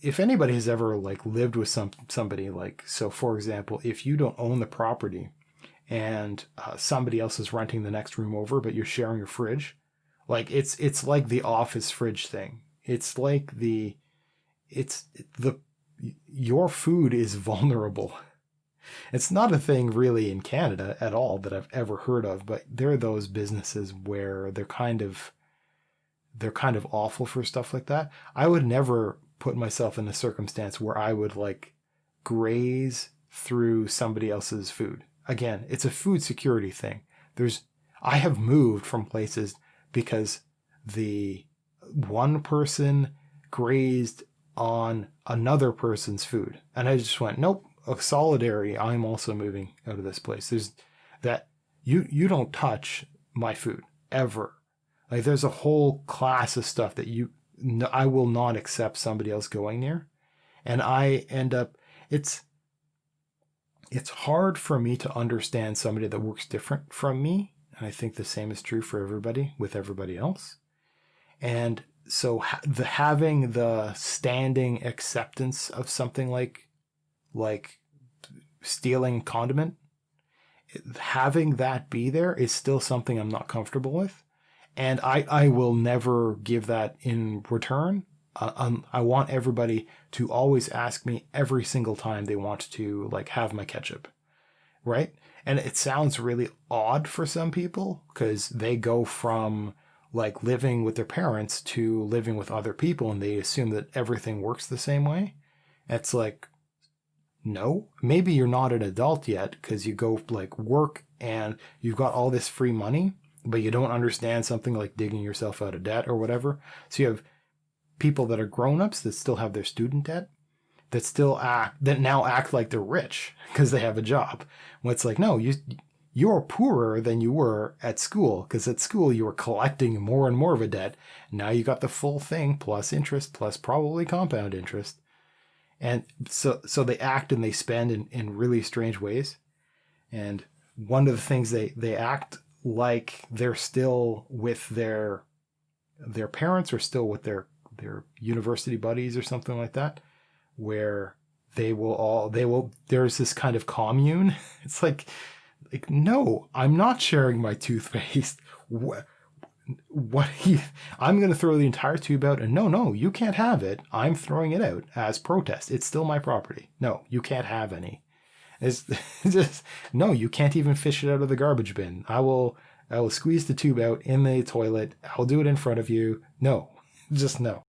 if anybody has ever like lived with somebody, like, so for example, if you don't own the property and somebody else is renting the next room over, but you're sharing your fridge, like it's like the office fridge thing. It's like it's the your food is vulnerable. It's not a thing really in Canada at all that I've ever heard of, but there are those businesses where they're kind of awful for stuff like that. I would never put myself in a circumstance where I would like graze through somebody else's food. Again, it's a food security thing. I have moved from places because the one person grazed on another person's food. And I just went, nope, a solidary, I'm also moving out of this place. There's that you don't touch my food ever. Like there's a whole class of stuff that I will not accept somebody else going near. And I end up, it's hard for me to understand somebody that works different from me. And I think the same is true for everybody with everybody else. And so having the standing acceptance of something like stealing condiment, having that be there is still something I'm not comfortable with. And I will never give that in return. I want everybody to always ask me every single time they want to like have my ketchup, right? And it sounds really odd for some people because they go from like living with their parents to living with other people and they assume that everything works the same way. It's like, no, maybe you're not an adult yet because you go like work and you've got all this free money, but you don't understand something like digging yourself out of debt or whatever. So you have people that are grown-ups that still have their student debt, that now act like they're rich because they have a job. When it's like, no, you're poorer than you were at school because at school you were collecting more and more of a debt. Now you got the full thing plus interest plus probably compound interest. And so they act and they spend in really strange ways. And one of the things they act like they're still with their parents or still with their university buddies or something like that, where there's this kind of commune. It's like, no, I'm not sharing my toothpaste. I'm going to throw the entire tube out and no, you can't have it. I'm throwing it out as protest. It's still my property. No, you can't have any. It's just, no, you can't even fish it out of the garbage bin. I will squeeze the tube out in the toilet. I'll do it in front of you. No, just no.